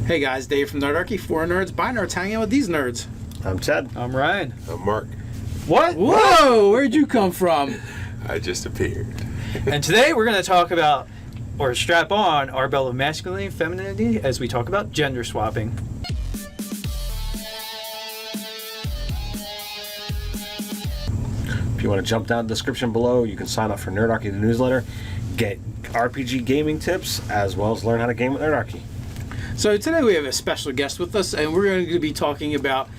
Hey guys, Dave from Nerdarchy, for nerds, by nerds, hanging out with these nerds. I'm Ted. I'm Ryan. I'm Mark. What? Whoa, where'd you come from? I just appeared. And today we're going to talk about, or strap on, our belt of masculinity and femininity as we talk about gender swapping. If you want to jump down the description below, you can sign up for Nerdarchy, the newsletter, get RPG gaming tips, as well as learn how to game with Nerdarchy. So today we have a special guest with us, and we're going to be talking about,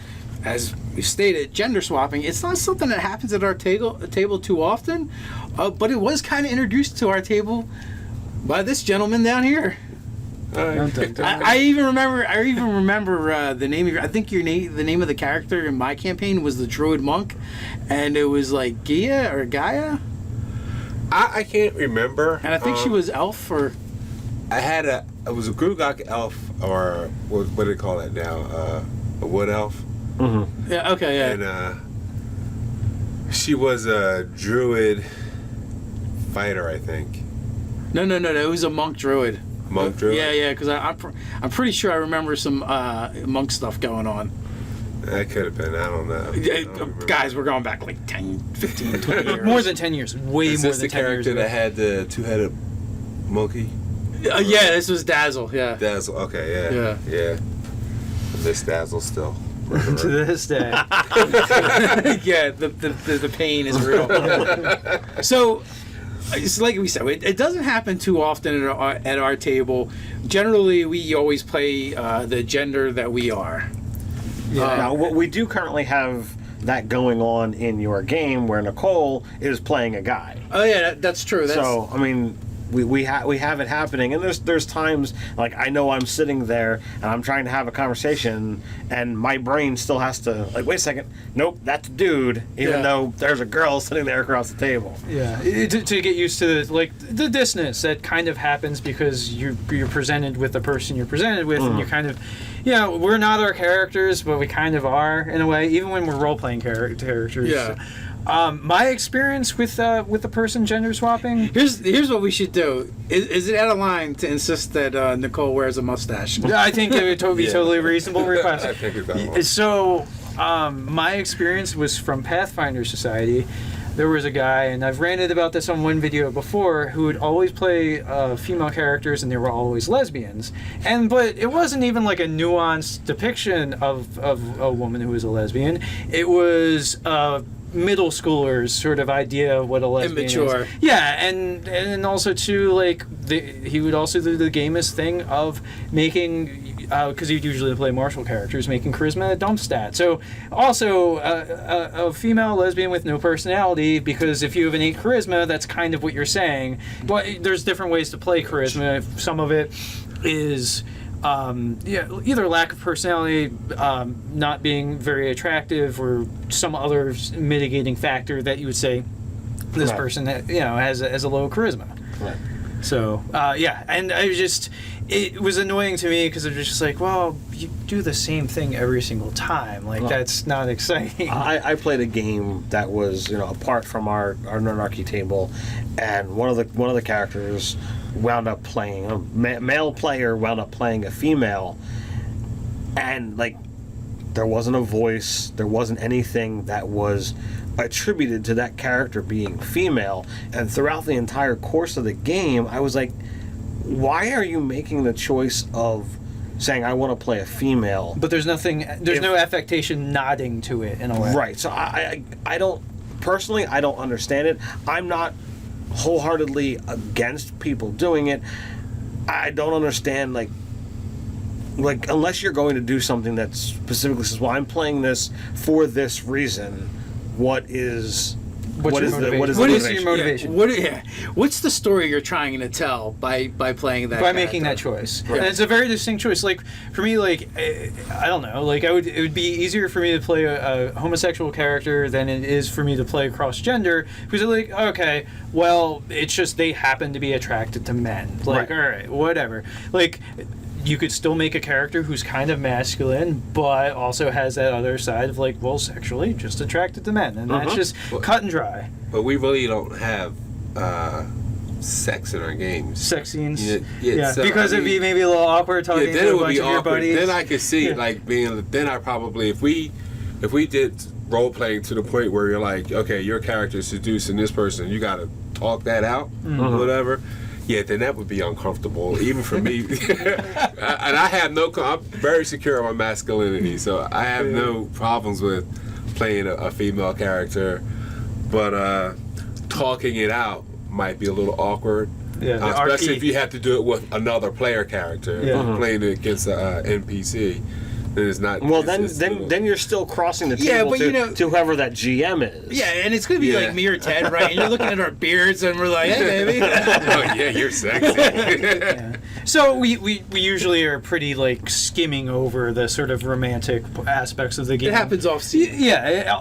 as we stated, gender swapping. It's not something that happens at our table too often, but it was kind of introduced to our table by this gentleman down here. I even remember the name of I think the name of the character in my campaign was the Druid Monk, and it was like Gaia. I can't remember. And I think she was elf or. It was a Grugok elf, or what do they call it now? A wood elf. Mm-hmm. Yeah. Okay. Yeah. And she was a druid fighter, I think. No. It was a monk druid. Monk druid. Yeah. Because I'm pretty sure I remember some monk stuff going on. That could have been. I don't know. Guys, we're going back like 10, 15, 20 years. More than 10 years. Way Is more this than the 10 years. character that had the two-headed monkey? Yeah, this was Dazzle. Yeah. Dazzle. Okay. Yeah. I miss Dazzle still. To this day. Yeah, the pain is real. So, it's like we said, it doesn't happen too often at our table. Generally, we always play the gender that we are. Yeah. Now, what we do currently have that going on in your game, where Nicole is playing a guy. Oh yeah, that's true. So I mean, we have it happening, and there's times like I know I'm sitting there and I'm trying to have a conversation, and my brain still has to like, wait a second, nope, that's a dude, even though there's a girl sitting there across the table. Yeah, to get used to the dissonance that kind of happens because you're presented with the person you're presented with, and you're kind of, we're not our characters, but we kind of are in a way, even when we're role-playing characters. Yeah. My experience with the person gender swapping. Here's what we should do. Is it out of line to insist that Nicole wears a mustache? I think it would be totally reasonable request. I figured that one. So, my experience was from Pathfinder Society. There was a guy, and I've ranted about this on one video before, who would always play female characters, and they were always lesbians. But it wasn't even like a nuanced depiction of a woman who was a lesbian. It was middle schoolers sort of idea of what a lesbian Immature. is. Yeah, and also too, he would also do the gamest thing of making, because he'd usually play martial characters, making charisma a dump stat. So also a female lesbian with no personality, because if you have an 8 charisma, that's kind of what you're saying. But there's different ways to play charisma. Some of it is either lack of personality, not being very attractive, or some other mitigating factor that you would say this person has a low charisma. Right. So and it was annoying to me because it was just like, well, you do the same thing every single time. That's not exciting. I played a game that was apart from our Nerdarchy table, and one of the characters wound up playing a male player wound up playing a female, and there wasn't a voice, there wasn't anything that was attributed to that character being female. And throughout the entire course of the game, I was like, why are you making the choice of saying I want to play a female? But there's no affectation nodding to it in a way. Right. So I don't personally, I don't understand it. I'm not wholeheartedly against people doing it. I don't understand unless you're going to do something that specifically says, well, I'm playing this for this reason. What is your motivation? What's the story you're trying to tell by playing that? By making that choice, right. And it's a very distinct choice. For me, I don't know. It would be easier for me to play a homosexual character than it is for me to play cross gender, because okay, well, it's just they happen to be attracted to men. Right. All right, whatever. You could still make a character who's kind of masculine, but also has that other side of sexually just attracted to men, and that's just cut and dry. But we really don't have sex in our games. Sex scenes. Yeah, so, because it'd be maybe a little awkward talking then to it a would bunch be of your awkward. buddies. Then I could see it like being. Then I probably if we did role playing to the point where you're like, okay, your character is seducing this person, you got to talk that out, or whatever. Yeah, then that would be uncomfortable, even for me. And I have I'm very secure in my masculinity, so I have no problems with playing a female character. But talking it out might be a little awkward. Yeah, especially if you have to do it with another player character, playing it against an NPC. Then it's not. Well, then you're still crossing the Yeah, table but to whoever that GM is. Yeah, and it's going to be like me or Ted, right? And you're looking at our beards, and we're like, hey, baby. Oh, yeah, you're sexy. So we usually are pretty like skimming over the sort of romantic aspects of the game. It happens off scene. Yeah,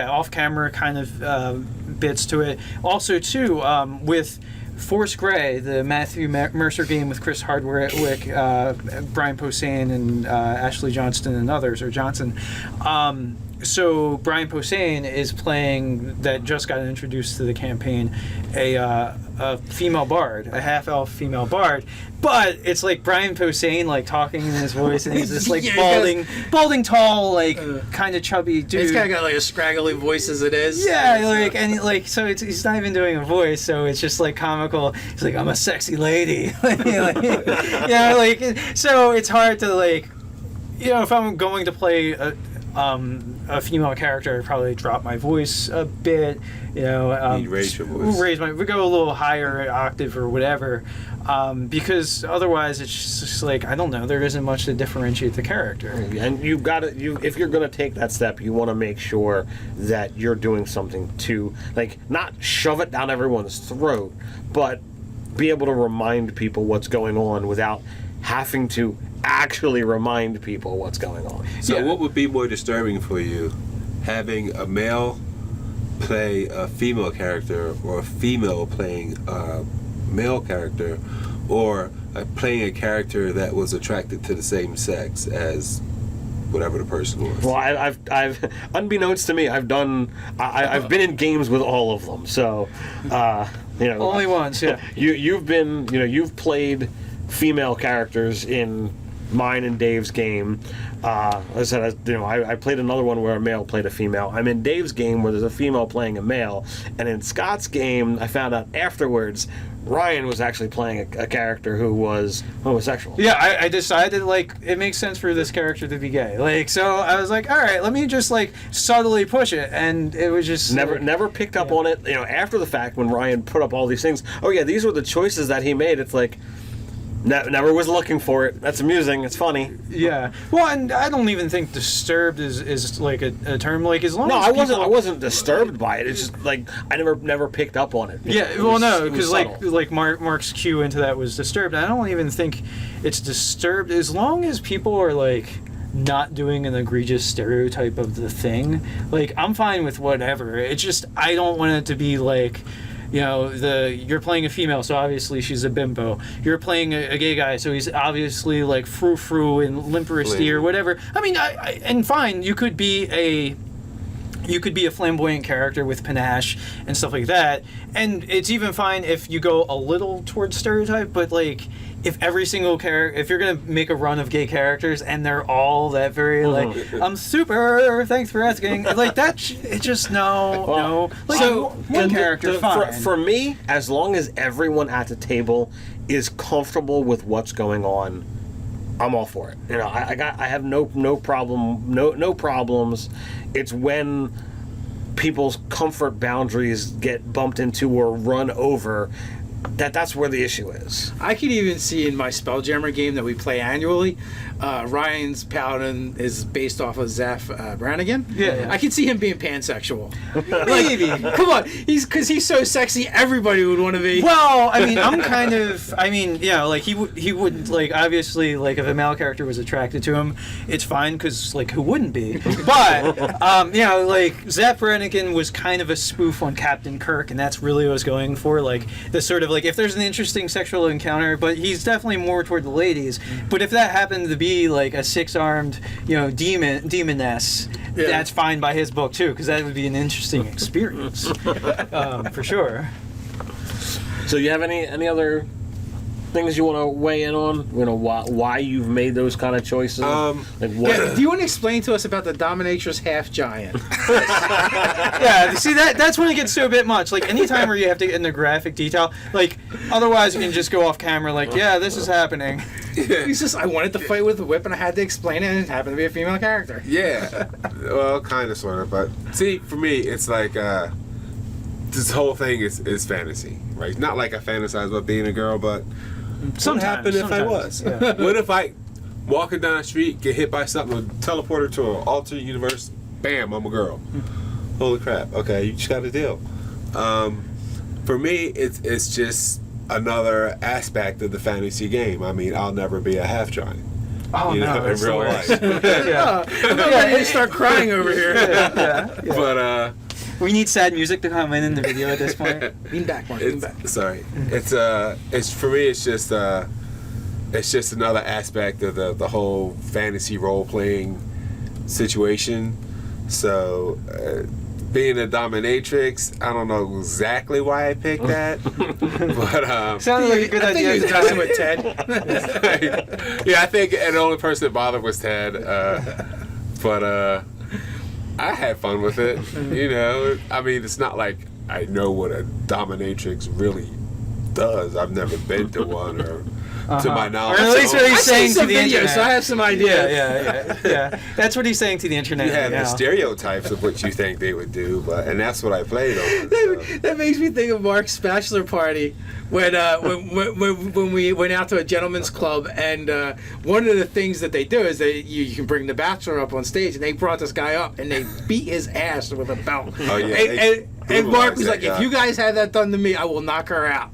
off camera kind of bits to it. Also, too, with Force Grey, the Matthew Mercer game with Chris Hardwick, Brian Posehn, and Ashley Johnston and others, or Johnson. So Brian Posehn is playing, that just got introduced to the campaign, a female bard, a half-elf female bard, but it's like Brian Posehn like talking in his voice, and he's this like balding, tall, like kind of chubby dude. It's kind of got like a scraggly voice as it is. Yeah, like and like so he's not even doing a voice, so it's just like comical. He's like, I'm a sexy lady, so it's hard to like, if I'm going to play a female character, I'd probably drop my voice a bit, raise your voice. We go a little higher octave or whatever, because otherwise it's just like, I don't know, there isn't much to differentiate the character. And you've got to, if you're going to take that step, you want to make sure that you're doing something to, like, not shove it down everyone's throat, but be able to remind people what's going on without having to actually remind people what's going on. So what would be more disturbing for you? Having a male play a female character, or a female playing a male character, or playing a character that was attracted to the same sex as whatever the person was? Well, I've unbeknownst to me, I've been in games with all of them. So, only once, yeah. You've played female characters in mine and Dave's game. I said, I played another one where a male played a female. I'm in Dave's game where there's a female playing a male, and in Scott's game, I found out afterwards Ryan was actually playing a character who was homosexual. Yeah, I decided, like, it makes sense for this character to be gay. Like, so I was like, all right, let me just, like, subtly push it. And it was just... Never picked up on it. After the fact, when Ryan put up all these things, oh yeah, these were the choices that he made. It's like, never was looking for it. That's amusing. It's funny. Yeah. Well, and I don't even think disturbed is like a term. Like, as long as I wasn't disturbed by it. It's just like I never picked up on it. Yeah. Well, no, because like Mark's cue into that was disturbed. I don't even think it's disturbed as long as people are like not doing an egregious stereotype of the thing. Like, I'm fine with whatever. It's just I don't want it to be like, you're playing a female, so obviously she's a bimbo. You're playing a gay guy, so he's obviously like frou-frou and limperisty or whatever. I mean, and fine, you could be a flamboyant character with panache and stuff like that, and it's even fine if you go a little towards stereotype, but like, if every single character, if you're gonna make a run of gay characters and they're all that very like, I'm super, thanks for asking, like that, it just no. Like, so one character, fine. For me, as long as everyone at the table is comfortable with what's going on, I'm all for it. I have no problems. It's when people's comfort boundaries get bumped into or run over that's where the issue is. I could even see in my Spelljammer game that we play annually, Ryan's paladin is based off of Zaf Brannigan. Yeah. I could see him being pansexual. Maybe. Come on, because he's so sexy, everybody would want to be. Well, I mean, like he wouldn't, like, obviously, like, if a male character was attracted to him, it's fine, because, like, who wouldn't be? But, like, Zaf Brannigan was kind of a spoof on Captain Kirk, and that's really what I was going for, like, the sort of, like, if there's an interesting sexual encounter, but he's definitely more toward the ladies, but if that happened to be, like, a six-armed, demoness, that's fine by his book, too, because that would be an interesting experience, for sure. So you have any other things you want to weigh in on? You know, why you've made those kind of choices? Like what? Yeah, do you want to explain to us about the Dominatrix half giant? Yeah, see that's when it gets to a bit much. Like anytime where you have to get into graphic detail, like otherwise you can just go off camera. Like, yeah, this is happening. He's just, I wanted to fight with a whip and I had to explain it, and it happened to be a female character. Yeah, well, kind of, sort of, but see, for me, it's like this whole thing is fantasy, right? Not like I fantasize about being a girl, but what happened if I was? Yeah. What if I walking down the street, get hit by something, teleporter to an alternate universe, bam, I'm a girl. Holy crap! Okay, you just got to deal. For me, it's just another aspect of the fantasy game. I mean, I'll never be a half giant. Oh You no, know, in that's the real worst. life. Yeah. I'm not ready to start crying over here. Yeah. But We need sad music to come in the video at this point. Lean back, Mark. Lean back. sorry, it's for me. It's just another aspect of the whole fantasy role playing situation. So, being a dominatrix, I don't know exactly why I picked that, but Sounded like a good I think idea. he was messing with Ted. yeah, I think the only person that bothered was Ted. But I had fun with it. You know, I mean, it's not like I know what a dominatrix really does. I've never been to one, or to my knowledge. Or at least what I he's see saying to some the videos, internet. so I have some ideas. Yeah. That's what he's saying to the internet. You have right the now. stereotypes of what you think they would do, and that's what I played on. So. That makes me think of Mark's bachelor party when we went out to a gentleman's club, and one of the things that they do is you can bring the bachelor up on stage, and they brought this guy up and they beat his ass with a belt. Oh, yeah, And Mark was that like, guy. if you guys had that done to me, I will knock her out.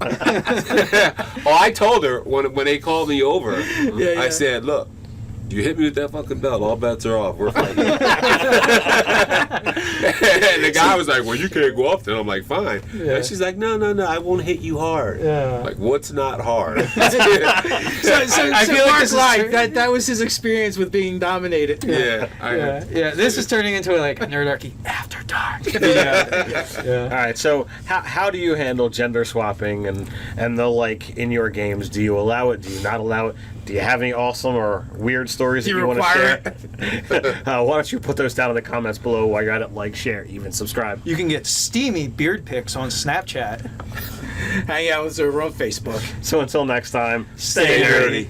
Oh, I told her when they called me over, Yeah. I said, look, you hit me with that fucking belt, all bets are off. We're fighting. And the guy was like, well, you can't go up there. I'm like, fine. Yeah. And she's like, no, I won't hit you hard. Yeah. Like, what's not hard? So I feel like Mark this is lied. true. That was his experience with being dominated. Yeah. Yeah. This is turning into like a Nerdarchy after dark. Yeah. All right. So how do you handle gender swapping and the like in your games? Do you allow it? Do you not allow it? Do you have any awesome or weird stories Do that you you want to require share? Why don't you put those down in the comments below while you're at it? Like, share, even subscribe. You can get steamy beard pics on Snapchat. Hang out with us over on Facebook. So until next time, Stay nerdy.